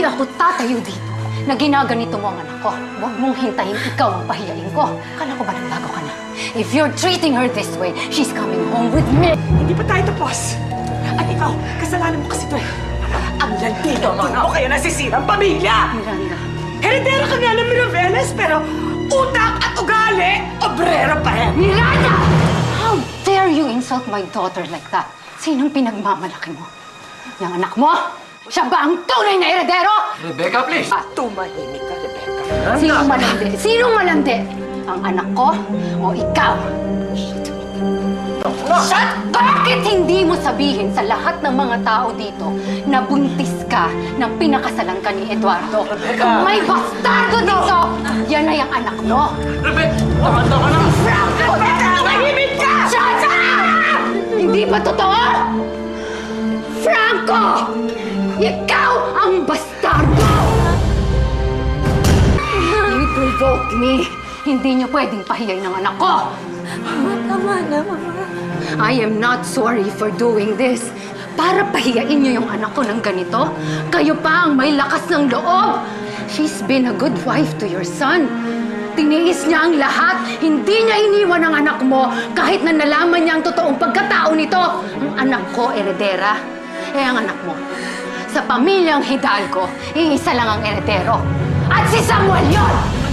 ako tatayo dito na ginaganito mo ang anak ko. Huwag mong hintayin ikaw ang pahiyain ko. Akala ko ba nagbago ka na? If you're treating her this way, she's coming home with me. Hindi pa tayo tapos. At ikaw, kasalanan mo kasi ito eh. Ang lantito mo kaya nasisira ang pamilya. Miranda. Heredera ka nga ng Miraveles, pero utak at ugali, obrero pa rin. Miranda! How dare you insult my daughter like that? Sinong pinagmamalaki mo? Yung anak mo? Siya ba ang tunay na heredero? Rebecca, please! Tumahimik ka, Rebecca. Sinong malandi? Sinong malandi? Ang anak ko o ikaw? Shut! Bakit hindi mo sabihin sa lahat ng mga tao dito na buntis ka nang pinakasalan ka ni Eduardo? Kung may bastardo dito, yan ay ang anak mo. Rebecca! Tama na! Franco! Tumahimik ka! Shut up! Hindi ba totoo? Franco! Ikaw ang bastardo! You provoked me. Hindi niyo pwedeng pahiyain ng anak ko. Tama na, Mama. I am not sorry for doing this. Para pahiyain niyo yung anak ko ng ganito, kayo pa ang may lakas ng loob. She's been a good wife to your son. Tiniis niya ang lahat. Hindi niya iniwan ang anak mo kahit na nalaman niya ang totoong pagkatao nito. Ang anak ko, heredera. Ang anak mo, sa pamilyang Hidalgo, iisa lang ang heredero. At si Samuel yon!